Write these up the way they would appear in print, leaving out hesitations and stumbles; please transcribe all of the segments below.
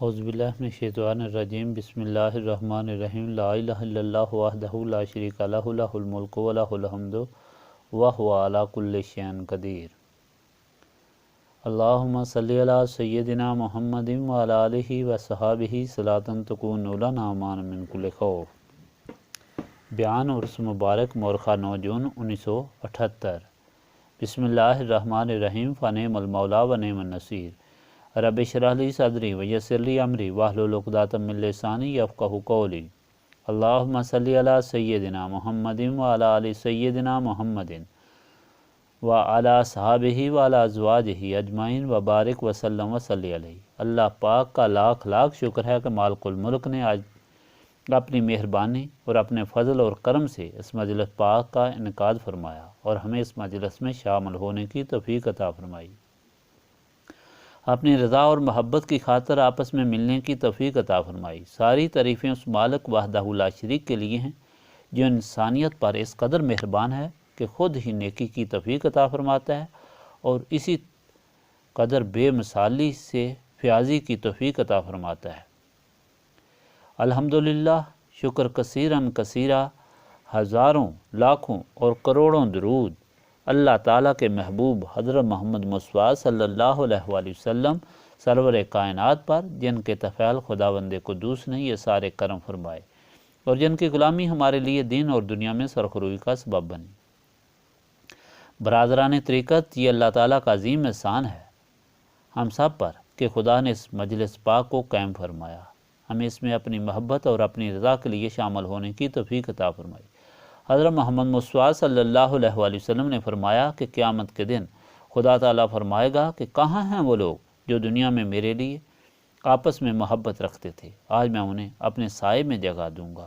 اعوذ باللہ من الشیطان الرجیم بسم اللہ الرحمن الرحیم لا الہ الا اللہ وحدہ لا شریک لہ لہ الملک و لہ الحمد وہو علی کل شیء قدیر۔ اللہم صلی علی سیدنا محمد وعلی آلہ وصحبہ صلاۃ تکون لنا امان من کل خوف۔ بیان عرس مبارک مورخہ 9 جون 1978۔ بسم اللہ الرحمن الرحیم فنعم المولا ونعم النصیر۔ رب اشرح لی صدری ویسر لی امری واحلل عقدۃ من لسانی یفقہوا قولی۔ اللہم صلی علی سیدنا محمد وعلی آل سیدنا محمد وعلی اصحابہ وعلی ازواجہ اجمعین وبارک وسلم وصلی علیہ۔ اللہ پاک کا لاکھ لاکھ شکر ہے کہ مالک الملک نے آج اپنی مہربانی اور اپنے فضل اور کرم سے اس مجلس پاک کا انعقاد فرمایا اور ہمیں اس مجلس میں شامل ہونے کی توفیق عطا فرمائی۔ اپنی رضا اور محبت کی خاطر آپس میں ملنے کی توفیق عطا فرمائی۔ ساری تعریفیں اس مالک وحدہ لا شریک کے لیے ہیں جو انسانیت پر اس قدر مہربان ہے کہ خود ہی نیکی کی توفیق عطا فرماتا ہے اور اسی قدر بے مثالی سے فیاضی کی توفیق عطا فرماتا ہے۔ الحمدللہ، شکر کثیراً کثیرہ، ہزاروں لاکھوں اور کروڑوں درود اللہ تعالیٰ کے محبوب حضرت محمد مصطفیٰ صلی اللہ علیہ وآلہ وسلم سرور کائنات پر، جن کے طفیل خداوند قدوس نے یہ سارے کرم فرمائے اور جن کی غلامی ہمارے لیے دین اور دنیا میں سرخروئی کا سبب بنی۔ برادران طریقت، یہ اللہ تعالیٰ کا عظیم احسان ہے ہم سب پر کہ خدا نے اس مجلس پاک کو قائم فرمایا، ہمیں اس میں اپنی محبت اور اپنی رضا کے لیے شامل ہونے کی توفیق عطا فرمائی۔ حضرت محمد مصطفیٰ صلی اللہ علیہ وآلہ وسلم نے فرمایا کہ قیامت کے دن خدا تعالیٰ فرمائے گا کہ کہاں ہیں وہ لوگ جو دنیا میں میرے لیے آپس میں محبت رکھتے تھے، آج میں انہیں اپنے سائے میں جگہ دوں گا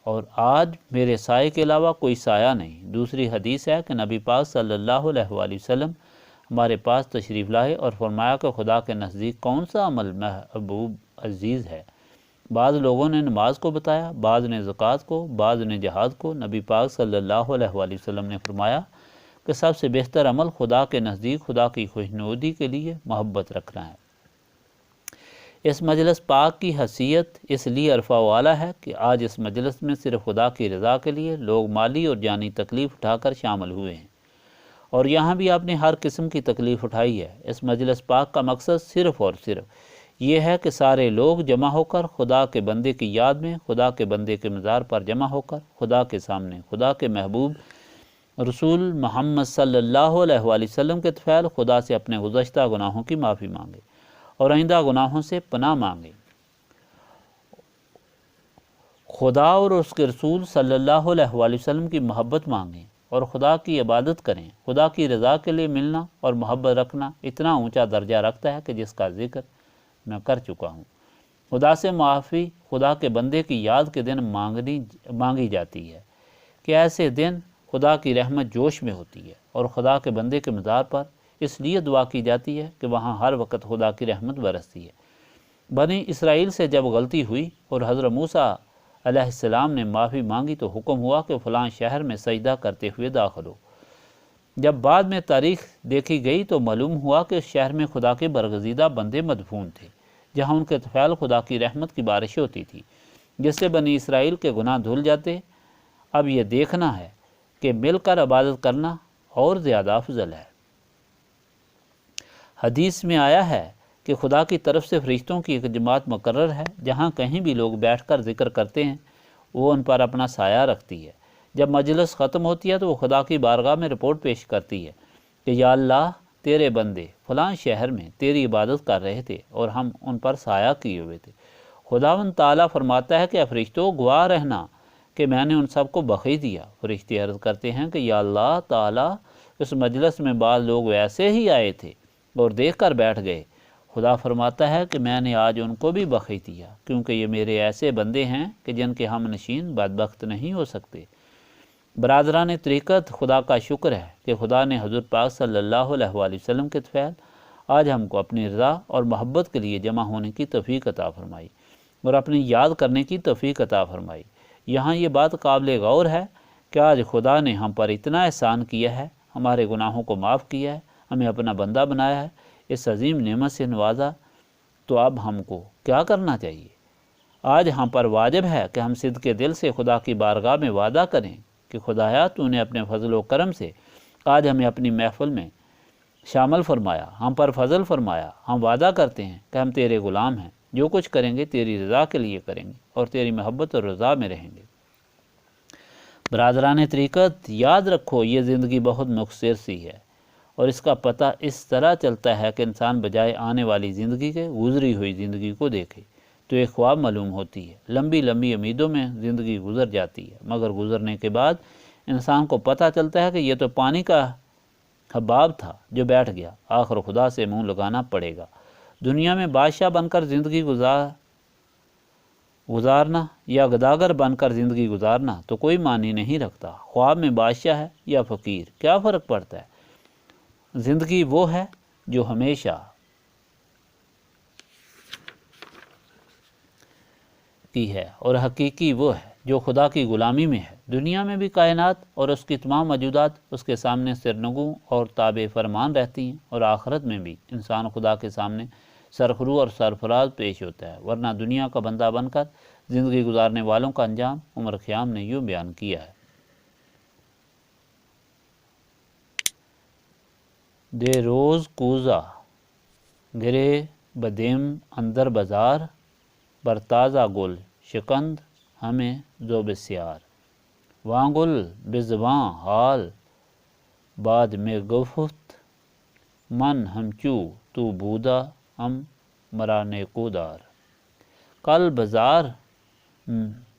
اور آج میرے سائے کے علاوہ کوئی سایہ نہیں۔ دوسری حدیث ہے کہ نبی پاک صلی اللہ علیہ وآلہ وسلم ہمارے پاس تشریف لائے اور فرمایا کہ خدا کے نزدیک کون سا عمل محبوب عزیز ہے۔ بعض لوگوں نے نماز کو بتایا، بعض نے زکوٰۃ کو، بعض نے جہاد کو۔ نبی پاک صلی اللہ علیہ وآلہ وسلم نے فرمایا کہ سب سے بہتر عمل خدا کے نزدیک خدا کی خوشنودی کے لیے محبت رکھنا ہے۔ اس مجلس پاک کی حیثیت اس لیے عرفہ والا ہے کہ آج اس مجلس میں صرف خدا کی رضا کے لیے لوگ مالی اور جانی تکلیف اٹھا کر شامل ہوئے ہیں، اور یہاں بھی آپ نے ہر قسم کی تکلیف اٹھائی ہے۔ اس مجلس پاک کا مقصد صرف اور صرف یہ ہے کہ سارے لوگ جمع ہو کر خدا کے بندے کی یاد میں، خدا کے بندے کے مزار پر جمع ہو کر خدا کے سامنے خدا کے محبوب رسول محمد صلی اللہ علیہ وآلہ وسلم کے طفیل خدا سے اپنے گزشتہ گناہوں کی معافی مانگے اور آئندہ گناہوں سے پناہ مانگے، خدا اور اس کے رسول صلی اللہ علیہ وآلہ وسلم کی محبت مانگیں اور خدا کی عبادت کریں۔ خدا کی رضا کے لیے ملنا اور محبت رکھنا اتنا اونچا درجہ رکھتا ہے کہ جس کا ذکر میں کر چکا ہوں۔ خدا سے معافی خدا کے بندے کی یاد کے دن مانگی جاتی ہے کہ ایسے دن خدا کی رحمت جوش میں ہوتی ہے اور خدا کے بندے کے مزار پر اس لیے دعا کی جاتی ہے کہ وہاں ہر وقت خدا کی رحمت برستی ہے۔ بنی اسرائیل سے جب غلطی ہوئی اور حضرت موسیٰ علیہ السلام نے معافی مانگی تو حکم ہوا کہ فلاں شہر میں سجدہ کرتے ہوئے داخل ہو۔ جب بعد میں تاریخ دیکھی گئی تو معلوم ہوا کہ اس شہر میں خدا کے برگزیدہ بندے مدفون تھے، جہاں ان کے طفیل خدا کی رحمت کی بارش ہوتی تھی جس سے بنی اسرائیل کے گناہ دھل جاتے۔ اب یہ دیکھنا ہے کہ مل کر عبادت کرنا اور زیادہ افضل ہے۔ حدیث میں آیا ہے کہ خدا کی طرف سے فرشتوں کی ایک جماعت مقرر ہے، جہاں کہیں بھی لوگ بیٹھ کر ذکر کرتے ہیں وہ ان پر اپنا سایہ رکھتی ہے۔ جب مجلس ختم ہوتی ہے تو وہ خدا کی بارگاہ میں رپورٹ پیش کرتی ہے کہ یا اللہ، تیرے بندے فلاں شہر میں تیری عبادت کر رہے تھے اور ہم ان پر سایہ کیے ہوئے تھے۔ خداوند تعالیٰ فرماتا ہے کہ فرشتوں گواہ رہنا کہ میں نے ان سب کو بخش دیا۔ فرشتے عرض کرتے ہیں کہ یا اللہ تعالیٰ، اس مجلس میں بعض لوگ ویسے ہی آئے تھے اور دیکھ کر بیٹھ گئے۔ خدا فرماتا ہے کہ میں نے آج ان کو بھی بخش دیا، کیونکہ یہ میرے ایسے بندے ہیں کہ جن کے ہم نشین بدبخت نہیں ہو سکتے۔ برادران طریقت، خدا کا شکر ہے کہ خدا نے حضور پاک صلی اللہ علیہ وآلہ وسلم کے طفیل آج ہم کو اپنی رضا اور محبت کے لیے جمع ہونے کی توفیق عطا فرمائی اور اپنی یاد کرنے کی توفیق عطا فرمائی۔ یہاں یہ بات قابل غور ہے کہ آج خدا نے ہم پر اتنا احسان کیا ہے، ہمارے گناہوں کو معاف کیا ہے، ہمیں اپنا بندہ بنایا ہے، اس عظیم نعمت سے نوازا، تو اب ہم کو کیا کرنا چاہیے؟ آج ہم پر واجب ہے کہ ہم صدق کے دل سے خدا کی بارگاہ میں وعدہ کریں کہ خدایا تو نے اپنے فضل و کرم سے آج ہمیں اپنی محفل میں شامل فرمایا، ہم پر فضل فرمایا۔ ہم وعدہ کرتے ہیں کہ ہم تیرے غلام ہیں، جو کچھ کریں گے تیری رضا کے لیے کریں گے اور تیری محبت اور رضا میں رہیں گے۔ برادران طریقت، یاد رکھو یہ زندگی بہت مختصر سی ہے، اور اس کا پتہ اس طرح چلتا ہے کہ انسان بجائے آنے والی زندگی کے گزری ہوئی زندگی کو دیکھے تو ایک خواب معلوم ہوتی ہے۔ لمبی لمبی امیدوں میں زندگی گزر جاتی ہے، مگر گزرنے کے بعد انسان کو پتہ چلتا ہے کہ یہ تو پانی کا حباب تھا جو بیٹھ گیا، آخر خدا سے منہ لگانا پڑے گا۔ دنیا میں بادشاہ بن کر زندگی گزارنا یا گداگر بن کر زندگی گزارنا تو کوئی معنی نہیں رکھتا۔ خواب میں بادشاہ ہے یا فقیر، کیا فرق پڑتا ہے؟ زندگی وہ ہے جو ہمیشہ کی ہے، اور حقیقی وہ ہے جو خدا کی غلامی میں ہے۔ دنیا میں بھی کائنات اور اس کی تمام موجودات اس کے سامنے سرنگوں اور تابع فرمان رہتی ہیں، اور آخرت میں بھی انسان خدا کے سامنے سرخرو اور سرفراز پیش ہوتا ہے، ورنہ دنیا کا بندہ بن کر زندگی گزارنے والوں کا انجام عمر خیام نے یوں بیان کیا ہے: دے روز کوزہ گرے بدیم اندر بازار، برتازہ گل شکند ہمیں زو بسیار، واں گل بزباں حال بعد میں گفت، من ہمچو تو بودا ہم مرا نیکودار۔ کل بازار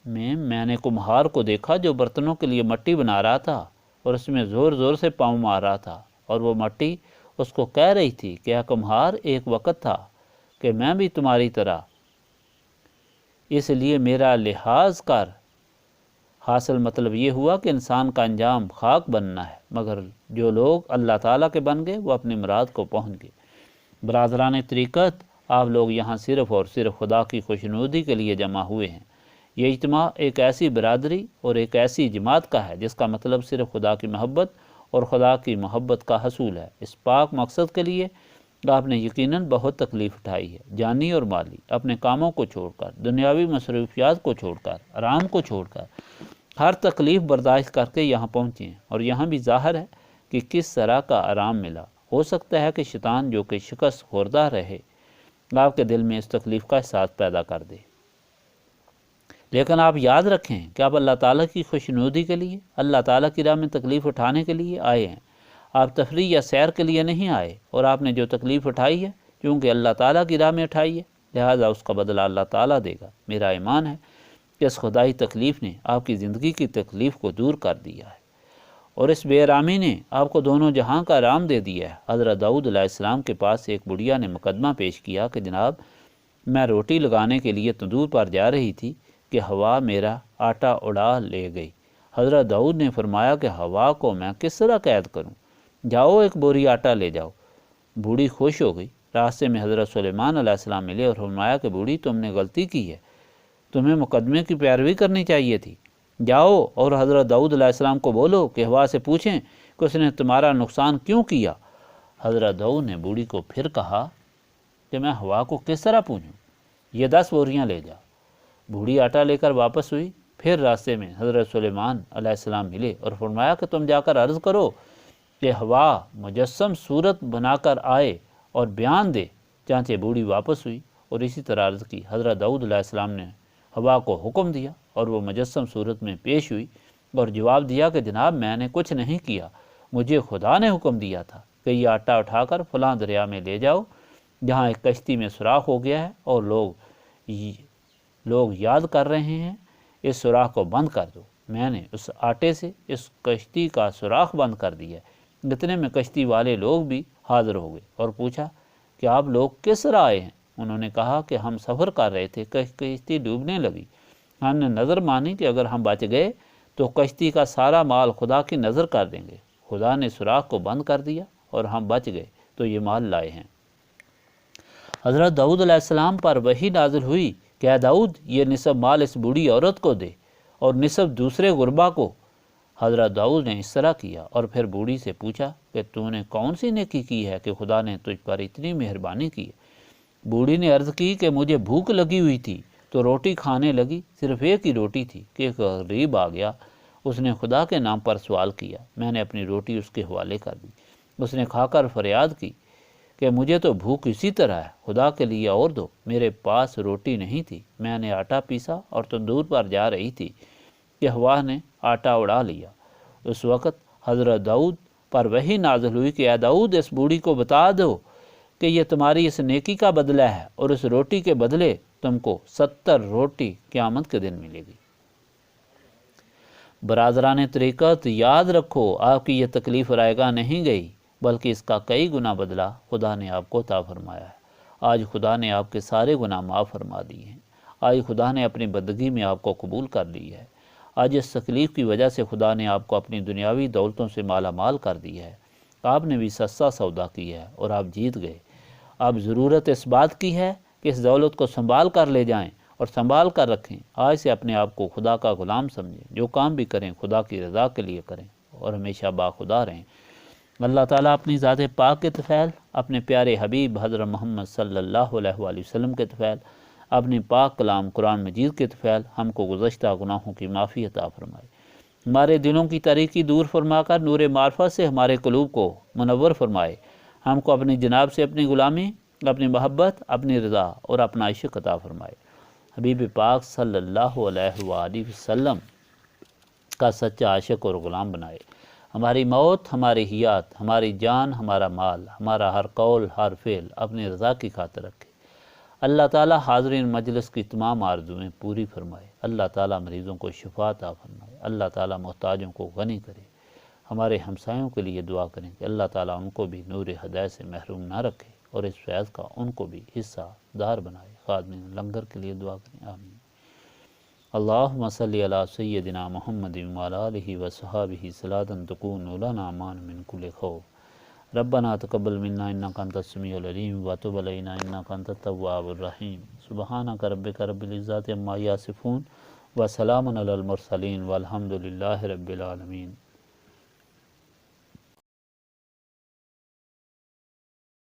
میں نے کمہار کو دیکھا جو برتنوں کے لیے مٹی بنا رہا تھا اور اس میں زور زور سے پاؤں مار رہا تھا، اور وہ مٹی اس کو کہہ رہی تھی کہ اے کمہار، ایک وقت تھا کہ میں بھی تمہاری طرح، اس لیے میرا لحاظ کر۔ حاصل مطلب یہ ہوا کہ انسان کا انجام خاک بننا ہے، مگر جو لوگ اللہ تعالیٰ کے بن گئے وہ اپنی مراد کو پہنچ گئے۔ برادران طریقت، آپ لوگ یہاں صرف اور صرف خدا کی خوشنودی کے لیے جمع ہوئے ہیں۔ یہ اجتماع ایک ایسی برادری اور ایک ایسی جماعت کا ہے جس کا مطلب صرف خدا کی محبت اور خدا کی محبت کا حصول ہے۔ اس پاک مقصد کے لیے آپ نے یقیناً بہت تکلیف اٹھائی ہے، جانی اور مالی، اپنے کاموں کو چھوڑ کر، دنیاوی مصروفیات کو چھوڑ کر، آرام کو چھوڑ کر، ہر تکلیف برداشت کر کے یہاں پہنچے ہیں، اور یہاں بھی ظاہر ہے کہ کس طرح کا آرام ملا۔ ہو سکتا ہے کہ شیطان جو کہ شکست خوردہ رہے آپ کے دل میں اس تکلیف کا احساس پیدا کر دے، لیکن آپ یاد رکھیں کہ آپ اللہ تعالیٰ کی خوشنودی کے لیے، اللہ تعالیٰ کی راہ میں تکلیف اٹھانے کے لیے آئے ہیں۔ آپ تفریح یا سیر کے لیے نہیں آئے، اور آپ نے جو تکلیف اٹھائی ہے کیونکہ اللہ تعالیٰ کی راہ میں اٹھائی ہے، لہٰذا اس کا بدلہ اللہ تعالیٰ دے گا۔ میرا ایمان ہے کہ اس خدائی تکلیف نے آپ کی زندگی کی تکلیف کو دور کر دیا ہے، اور اس بے آرامی نے آپ کو دونوں جہاں کا آرام دے دیا ہے۔ حضرت داؤد علیہ السلام کے پاس ایک بڑھیا نے مقدمہ پیش کیا کہ جناب، میں روٹی لگانے کے لیے تندور پر جا رہی تھی کہ ہوا میرا آٹا اڑا لے گئی۔ حضرت داؤد نے فرمایا کہ ہوا کو میں کس طرح قید کروں؟ جاؤ ایک بوری آٹا لے جاؤ۔ بوڑھی خوش ہو گئی۔ راستے میں حضرت سلیمان علیہ السلام ملے اور فرمایا کہ بوڑھی، تم نے غلطی کی ہے، تمہیں مقدمے کی پیروی کرنی چاہیے تھی۔ جاؤ اور حضرت داؤد علیہ السلام کو بولو کہ ہوا سے پوچھیں کہ اس نے تمہارا نقصان کیوں کیا۔ حضرت داؤد نے بوڑھی کو پھر کہا کہ میں ہوا کو کس طرح پوچھوں، یہ 10 بوریاں لے جا۔ بوڑھی آٹا لے کر واپس ہوئی۔ پھر راستے میں حضرت سلیمان علیہ السلام ملے اور فرمایا کہ تم جا کر عرض کرو کہ ہوا مجسم صورت بنا کر آئے اور بیان دے۔ چانچہ بوڑھی واپس ہوئی اور اسی طرح عرض کی۔ حضرت داؤد علیہ السلام نے ہوا کو حکم دیا اور وہ مجسم صورت میں پیش ہوئی اور جواب دیا کہ جناب، میں نے کچھ نہیں کیا، مجھے خدا نے حکم دیا تھا کہ یہ آٹا اٹھا کر فلاں دریا میں لے جاؤ جہاں ایک کشتی میں سوراخ ہو گیا ہے اور لوگ یاد کر رہے ہیں، اس سوراخ کو بند کر دو۔ میں نے اس آٹے سے اس کشتی کا سوراخ بند کر دیا۔ اتنے میں کشتی والے لوگ بھی حاضر ہو گئے اور پوچھا کہ آپ لوگ کس طرح آئے ہیں؟ انہوں نے کہا کہ ہم سفر کر رہے تھے، کشتی ڈوبنے لگی، ہم نے نظر مانی کہ اگر ہم بچ گئے تو کشتی کا سارا مال خدا کی نظر کر دیں گے۔ خدا نے سوراخ کو بند کر دیا اور ہم بچ گئے تو یہ مال لائے ہیں۔ حضرت داؤد علیہ السلام پر وحی نازل ہوئی کہ اے داؤد، یہ نصف مال اس بوڑھی عورت کو دے اور نصف دوسرے غربا کو۔ حضرت داؤد نے اس طرح کیا اور پھر بوڑھی سے پوچھا کہ تو نے کون سی نیکی کی ہے کہ خدا نے تجھ پر اتنی مہربانی کی ہے؟ بوڑھی نے عرض کی کہ مجھے بھوک لگی ہوئی تھی تو روٹی کھانے لگی، صرف ایک ہی روٹی تھی کہ ایک غریب آ گیا، اس نے خدا کے نام پر سوال کیا، میں نے اپنی روٹی اس کے حوالے کر دی۔ اس نے کھا کر فریاد کی کہ مجھے تو بھوک اسی طرح ہے، خدا کے لیے اور دو۔ میرے پاس روٹی نہیں تھی، میں نے آٹا پیسا اور تندور پر جا رہی تھی کہ ہوا نے آٹا اڑا لیا۔ اس وقت حضرت داؤد پر وحی نازل ہوئی کہ اے داؤد، اس بوڑھی کو بتا دو کہ یہ تمہاری اس نیکی کا بدلہ ہے، اور اس روٹی کے بدلے تم کو 70 روٹی قیامت کے دن ملے گی۔ برادران طریقت، یاد رکھو آپ کی یہ تکلیف رائے گاہ نہیں گئی، بلکہ اس کا کئی گنا بدلہ خدا نے آپ کو عطا فرمایا ہے۔ آج خدا نے آپ کے سارے گناہ معاف فرما دیے ہیں۔ آج خدا نے اپنی بندگی میں آپ کو قبول کر لی ہے۔ آج اس تکلیف کی وجہ سے خدا نے آپ کو اپنی دنیاوی دولتوں سے مالا مال کر دیا ہے۔ آپ نے بھی سستا سودا کیا ہے اور آپ جیت گئے۔ اب ضرورت اس بات کی ہے کہ اس دولت کو سنبھال کر لے جائیں اور سنبھال کر رکھیں۔ آج سے اپنے آپ کو خدا کا غلام سمجھیں، جو کام بھی کریں خدا کی رضا کے لیے کریں اور ہمیشہ باخدا رہیں۔ اللہ تعالیٰ اپنی ذات پاک کے طفیل، اپنے پیارے حبیب حضرت محمد صلی اللہ علیہ وآلہ وسلم کے طفیل، اپنی پاک کلام قرآن مجید کے طفیل ہم کو گزشتہ گناہوں کی معافی عطا فرمائے۔ ہمارے دلوں کی تاریکی دور فرما کر نور معرفت سے ہمارے قلوب کو منور فرمائے۔ ہم کو اپنی جناب سے اپنی غلامی، اپنی محبت، اپنی رضا اور اپنا عشق عطا فرمائے۔ حبیب پاک صلی اللہ علیہ وآلہ وسلم کا سچا عاشق اور غلام بنائے۔ ہماری موت، ہماری حیات، ہماری جان، ہمارا مال، ہمارا ہر قول، ہر فعل اپنی رضا کی خاطر رکھے۔ اللہ تعالیٰ حاضرین مجلس کی تمام آرزویں پوری فرمائے۔ اللہ تعالیٰ مریضوں کو شفا عطا فرمائے۔ اللہ تعالیٰ محتاجوں کو غنی کرے۔ ہمارے ہمسایوں کے لیے دعا کریں کہ اللہ تعالیٰ ان کو بھی نور ہدایت سے محروم نہ رکھے اور اس فیض کا ان کو بھی حصہ دار بنائے۔ خادمین لنگر کے لیے دعا کریں، آمین۔ اللہم صلی علی سیدنا محمد وعلی آلہ وصحبہ صلاۃ تکون لنا امان من کل خوف۔ ربنا تقبل منا انک انت السمیع العلیم وتب علینا انک انت التواب الرحیم۔ سبحانک ربک رب العزۃ عما یصفون وسلام علی المرسلین والحمد للہ رب العالمین۔